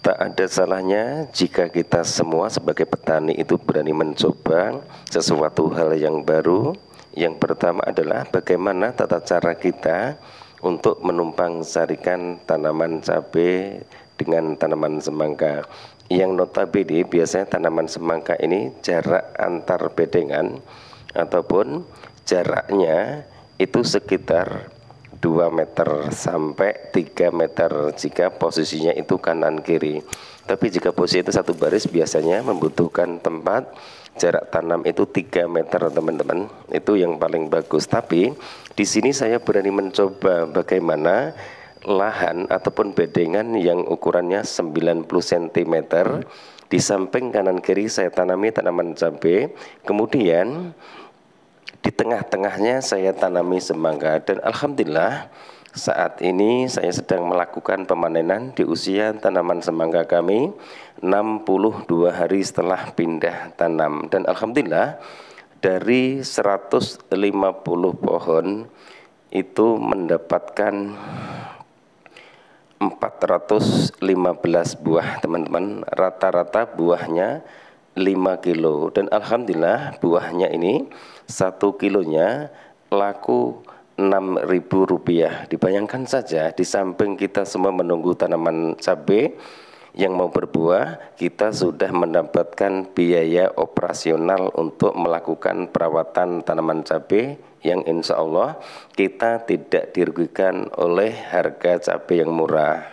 Tak ada salahnya jika kita semua sebagai petani itu berani mencoba sesuatu hal yang baru. Yang pertama adalah bagaimana tata cara kita untuk menumpang sarikan tanaman cabai dengan tanaman semangka. Yang notabene biasanya tanaman semangka ini jarak antar bedengan ataupun jaraknya itu sekitar 2 meter sampai 3 meter jika posisinya itu kanan kiri. Tapi jika posisi itu satu baris biasanya membutuhkan tempat jarak tanam itu 3 meter teman-teman. Itu yang paling bagus. Tapi di sini saya berani mencoba bagaimana lahan ataupun bedengan yang ukurannya 90 cm. Di samping kanan kiri saya tanami tanaman cabai. Kemudian di tengah-tengahnya saya tanami semangka, dan alhamdulillah saat ini saya sedang melakukan pemanenan di usia tanaman semangka kami 62 hari setelah pindah tanam, dan alhamdulillah dari 150 pohon itu mendapatkan 415 buah teman-teman, rata-rata buahnya 5 kilo, dan alhamdulillah buahnya ini 1 kilonya laku Rp6.000. Dibayangkan saja, di samping kita semua menunggu tanaman cabai yang mau berbuah, kita sudah mendapatkan biaya operasional untuk melakukan perawatan tanaman cabai yang insya Allah kita tidak dirugikan oleh harga cabai yang murah.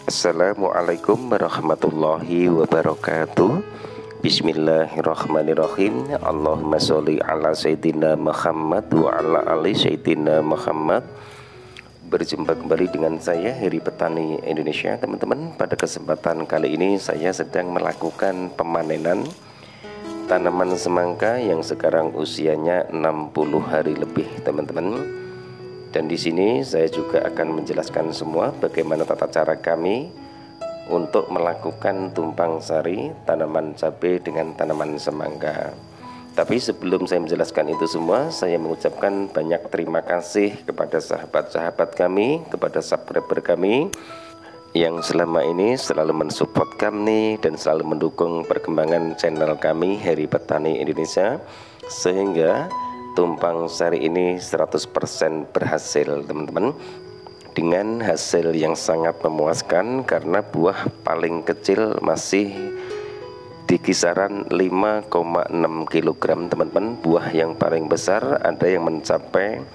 Assalamualaikum warahmatullahi wabarakatuh. Bismillahirrahmanirrahim. Allahumma sholli ala sayyidina Muhammad wa ala ali sayyidina Muhammad. Berjumpa kembali dengan saya Heri Petani Indonesia teman-teman. Pada kesempatan kali ini saya sedang melakukan pemanenan tanaman semangka yang sekarang usianya 60 hari lebih teman-teman. Dan di sini saya juga akan menjelaskan semua bagaimana tata cara kami untuk melakukan tumpang sari tanaman cabai dengan tanaman semangka. Tapi sebelum saya menjelaskan itu semua, saya mengucapkan banyak terima kasih kepada sahabat-sahabat kami, kepada subscriber kami yang selama ini selalu mensupport kami dan selalu mendukung perkembangan channel kami Heri Petani Indonesia, sehingga tumpang sari ini 100% berhasil teman-teman, dengan hasil yang sangat memuaskan karena buah paling kecil masih di kisaran 5,6 kg teman-teman. Buah yang paling besar ada yang mencapai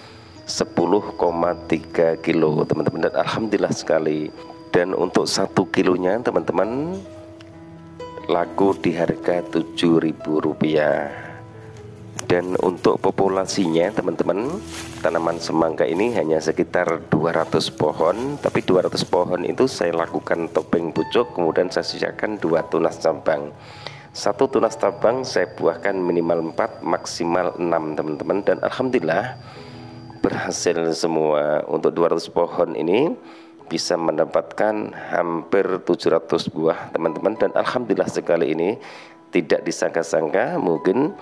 10,3 kilo teman-teman, dan alhamdulillah sekali. Dan untuk 1 kilonya teman-teman laku di harga Rp7.000. Dan untuk populasinya teman-teman, tanaman semangka ini hanya sekitar 200 pohon. Tapi 200 pohon itu saya lakukan topeng pucuk, kemudian saya sisahkan 2 tunas cabang. 1 tunas cabang saya buahkan minimal 4, maksimal 6 teman-teman. Dan alhamdulillah berhasil semua. Untuk 200 pohon ini bisa mendapatkan hampir 700 buah teman-teman. Dan alhamdulillah sekali ini tidak disangka-sangka, mungkin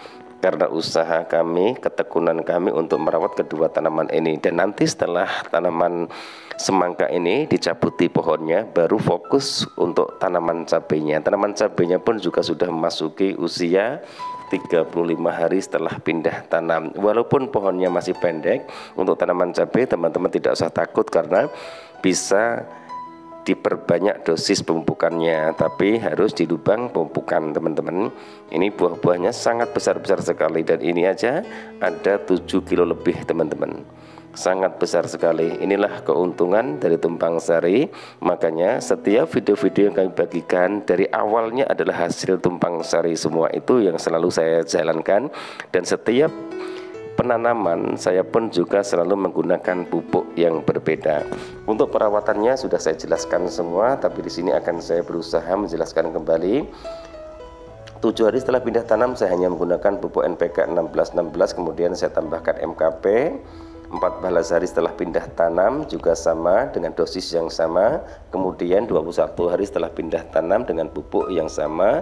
karena usaha kami, ketekunan kami untuk merawat kedua tanaman ini. Dan nanti setelah tanaman semangka ini dicabuti pohonnya, baru fokus untuk tanaman cabenya. Tanaman cabenya pun juga sudah memasuki usia 35 hari setelah pindah tanam. Walaupun pohonnya masih pendek, untuk tanaman cabai teman-teman tidak usah takut karena bisa diperbanyak dosis pemupukannya, tapi harus di lubang pemupukan teman-teman. Ini buah-buahnya sangat besar-besar sekali, dan ini aja ada 7 kilo lebih teman-teman, sangat besar sekali. Inilah keuntungan dari tumpang sari. Makanya setiap video-video yang kami bagikan dari awalnya adalah hasil tumpang sari semua, itu yang selalu saya jalankan. Dan setiap penanaman saya pun juga selalu menggunakan pupuk yang berbeda. Untuk perawatannya sudah saya jelaskan semua, tapi di sini akan saya berusaha menjelaskan kembali. 7 hari setelah pindah tanam saya hanya menggunakan pupuk NPK 1616, kemudian saya tambahkan MKP. 14 hari setelah pindah tanam juga sama dengan dosis yang sama. Kemudian 21 hari setelah pindah tanam dengan pupuk yang sama,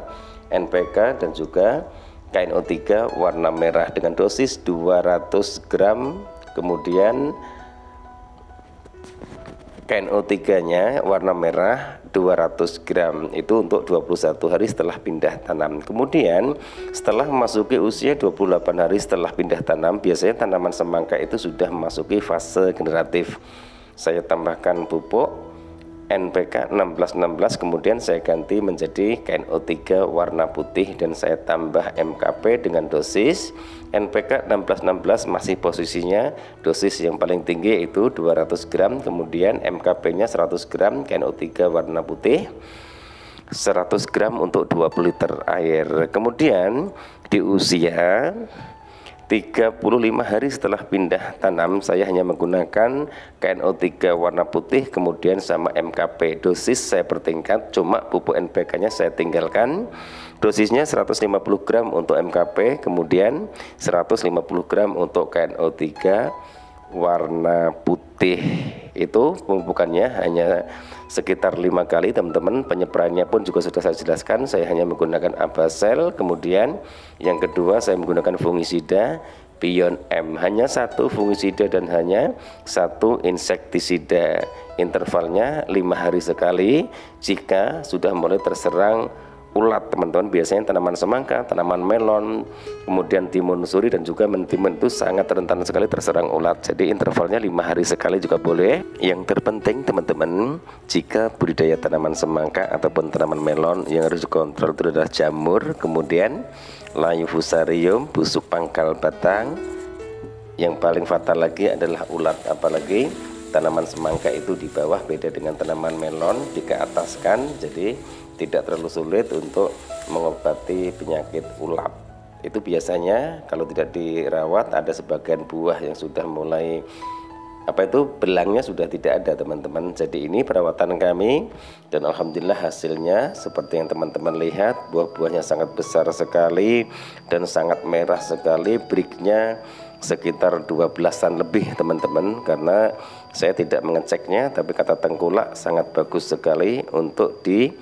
NPK dan juga KNO3 warna merah dengan dosis 200 gram. Kemudian KNO3 nya warna merah 200 gram, itu untuk 21 hari setelah pindah tanam. Kemudian setelah memasuki usia 28 hari setelah pindah tanam, biasanya tanaman semangka itu sudah memasuki fase generatif. Saya tambahkan pupuk NPK 1616, kemudian saya ganti menjadi KNO3 warna putih, dan saya tambah MKP dengan dosis NPK 1616 masih posisinya dosis yang paling tinggi yaitu 200 gram, kemudian MKP nya 100 gram, KNO3 warna putih 100 gram untuk 20 liter air. Kemudian di usia 35 hari setelah pindah tanam saya hanya menggunakan KNO3 warna putih kemudian sama MKP. Dosis saya pertingkat, cuma pupuk NPK nya saya tinggalkan. Dosisnya 150 gram untuk MKP, kemudian 150 gram untuk KNO3 warna putih. Itu pemupukannya hanya sekitar 5 kali teman-teman. Penyebarannya pun juga sudah saya jelaskan, saya hanya menggunakan Abasel. Kemudian yang kedua saya menggunakan fungisida Pion M, hanya satu fungisida dan hanya satu insektisida. Intervalnya 5 hari sekali. Jika sudah mulai terserang ulat teman-teman, biasanya tanaman semangka, tanaman melon, kemudian timun suri dan juga mentimun itu sangat rentan sekali terserang ulat. Jadi intervalnya 5 hari sekali juga boleh. Yang terpenting teman-teman, jika budidaya tanaman semangka ataupun tanaman melon, yang harus dikontrol itu adalah jamur, kemudian layu fusarium, busuk pangkal batang. Yang paling fatal lagi adalah ulat, apalagi tanaman semangka itu di bawah, beda dengan tanaman melon di keataskan. Jadi tidak terlalu sulit untuk mengobati penyakit ulat. Itu biasanya kalau tidak dirawat ada sebagian buah yang sudah mulai belangnya sudah tidak ada teman-teman. Jadi ini perawatan kami dan alhamdulillah hasilnya seperti yang teman-teman lihat, buah-buahnya sangat besar sekali dan sangat merah sekali. Breaknya sekitar 12-an lebih teman-teman, karena saya tidak mengeceknya, tapi kata tengkulak sangat bagus sekali untuk di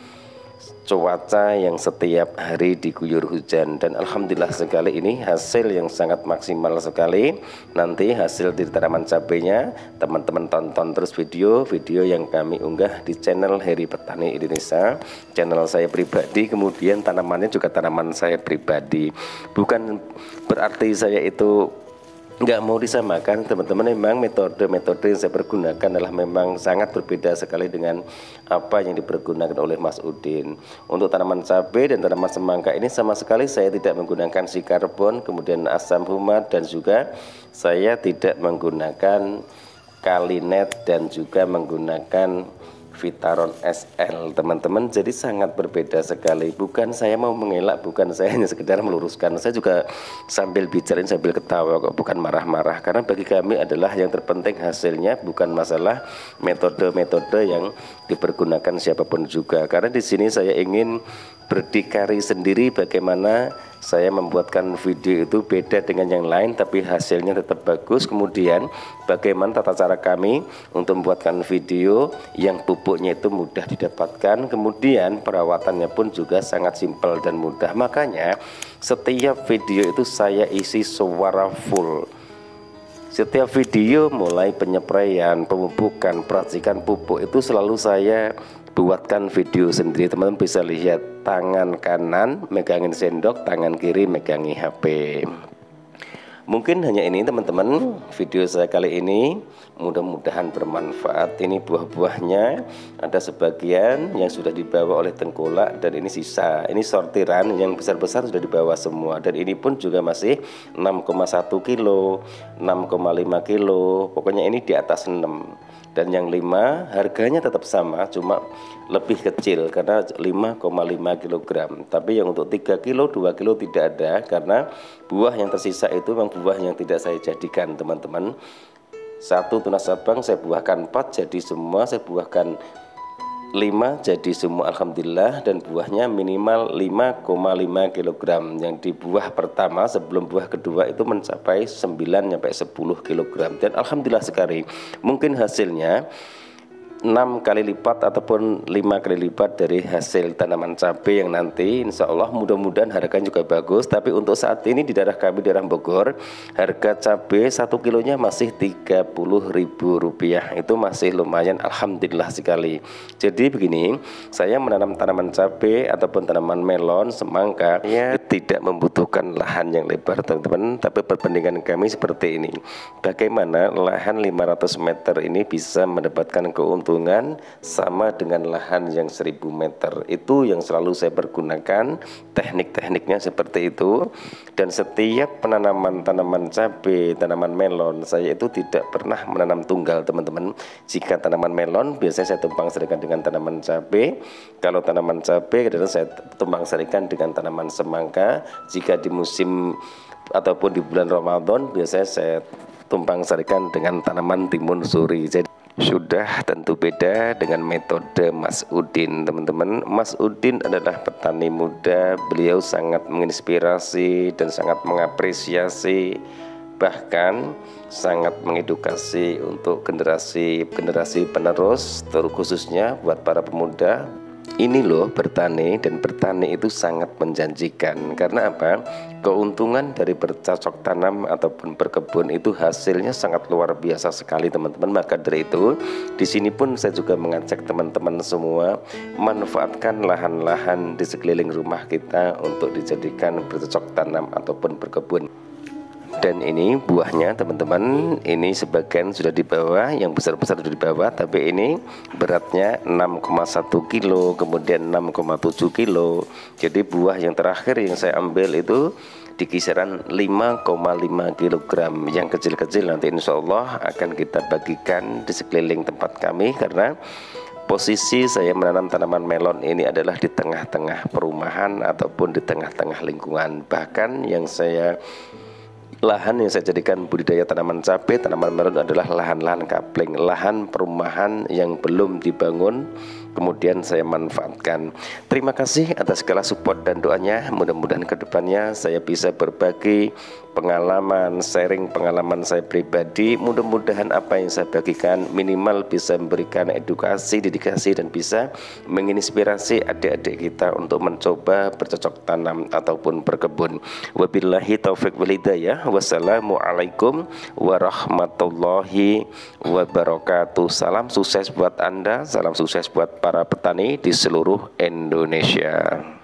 cuaca yang setiap hari diguyur hujan. Dan alhamdulillah sekali ini hasil yang sangat maksimal sekali. Nanti hasil di tanaman cabenya teman-teman tonton terus video-video yang kami unggah di channel Heri Petani Indonesia, channel saya pribadi. Kemudian tanamannya juga tanaman saya pribadi, bukan berarti saya itu nggak mau disamakan teman-teman. Memang metode-metode yang saya pergunakan adalah memang sangat berbeda sekali dengan apa yang dipergunakan oleh Mas Udin. Untuk tanaman cabai dan tanaman semangka ini sama sekali saya tidak menggunakan sikarbon, kemudian asam humat, dan juga saya tidak menggunakan kalinet dan juga menggunakan Vitaron SL teman-teman. Jadi sangat berbeda sekali. Bukan saya mau mengelak, bukan saya hanya sekedar meluruskan. Saya juga sambil bicara sambil ketawa kok, bukan marah-marah. Karena bagi kami adalah yang terpenting hasilnya, bukan masalah metode-metode yang dipergunakan siapapun juga. Karena di sini saya ingin berdikari sendiri bagaimana saya membuatkan video itu beda dengan yang lain tapi hasilnya tetap bagus. Kemudian bagaimana tata cara kami untuk membuatkan video yang pupuknya itu mudah didapatkan, kemudian perawatannya pun juga sangat simpel dan mudah. Makanya setiap video itu saya isi suara full. Setiap video mulai penyepraian, pemupukan, peracikan pupuk itu selalu saya buatkan video sendiri. Teman-teman bisa lihat tangan kanan megangin sendok, tangan kiri megangi HP. Mungkin hanya ini teman-teman video saya kali ini, mudah-mudahan bermanfaat. Ini buah-buahnya, ada sebagian yang sudah dibawa oleh tengkulak dan ini sisa. Ini sortiran, yang besar-besar sudah dibawa semua. Dan ini pun juga masih 6,1 kilo, 6,5 kilo, pokoknya ini di atas 6. Dan yang 5 harganya tetap sama, cuma lebih kecil karena 5,5 kg. Tapi yang untuk 3 kilo, 2 kilo tidak ada, karena buah yang tersisa itu memang buah yang tidak saya jadikan teman-teman. Satu tunas abang saya buahkan 4 jadi semua, saya buahkan 5 jadi semua alhamdulillah, dan buahnya minimal 5,5 kg. Yang di buah pertama sebelum buah kedua itu mencapai 9 sampai 10 kg, dan alhamdulillah sekali. Mungkin hasilnya 6 kali lipat ataupun 5 kali lipat dari hasil tanaman cabai yang nanti insya Allah mudah-mudahan harganya juga bagus. Tapi untuk saat ini di daerah kami, daerah Bogor, harga cabai 1 kilonya masih Rp30.000. Itu masih lumayan alhamdulillah sekali. Jadi begini, saya menanam tanaman cabai ataupun tanaman melon, semangka ya tidak membutuhkan lahan yang lebar teman-teman. Tapi perbandingan kami seperti ini, bagaimana lahan 500 meter ini bisa mendapatkan keuntungan sama dengan lahan yang 1000 meter. Itu yang selalu saya pergunakan, teknik-tekniknya seperti itu. Dan setiap penanaman tanaman cabai, tanaman melon, saya itu tidak pernah menanam tunggal teman-teman. Jika tanaman melon biasanya saya tumpang sarikan dengan tanaman cabai. Kalau tanaman cabai kadang saya tumpang sarikan dengan tanaman semangka. Jika di musim ataupun di bulan Ramadan biasanya saya tumpang sarikan dengan tanaman timun suri. Jadi sudah tentu beda dengan metode Mas Udin teman-teman. Mas Udin adalah petani muda, beliau sangat menginspirasi dan sangat mengapresiasi, bahkan sangat mengedukasi untuk generasi penerus, terkhususnya buat para pemuda. Ini loh bertani, dan bertani itu sangat menjanjikan. Karena apa? Keuntungan dari bercocok tanam ataupun berkebun itu hasilnya sangat luar biasa sekali teman-teman. Maka dari itu di sini pun saya juga mengajak teman-teman semua manfaatkan lahan-lahan di sekeliling rumah kita untuk dijadikan bercocok tanam ataupun berkebun. Dan ini buahnya teman-teman, ini sebagian sudah dibawa, yang besar-besar sudah dibawa, tapi ini beratnya 6,1 kilo, kemudian 6,7 kilo. Jadi buah yang terakhir yang saya ambil itu di kisaran 5,5 kg. Yang kecil-kecil nanti insya Allah akan kita bagikan di sekeliling tempat kami, karena posisi saya menanam tanaman melon ini adalah di tengah-tengah perumahan ataupun di tengah-tengah lingkungan. Bahkan lahan yang saya jadikan budidaya tanaman cabai, tanaman melon adalah lahan-lahan kapling, lahan perumahan yang belum dibangun, kemudian saya manfaatkan. Terima kasih atas segala support dan doanya. Mudah-mudahan kedepannya saya bisa berbagi pengalaman, sharing pengalaman saya pribadi. Mudah-mudahan apa yang saya bagikan minimal bisa memberikan edukasi, dedikasi, dan bisa menginspirasi adik-adik kita untuk mencoba bercocok tanam ataupun berkebun. Wabillahi taufiq wal hidayah. Wassalamualaikum warahmatullahi wabarakatuh. Salam sukses buat Anda, salam sukses buat para petani di seluruh Indonesia.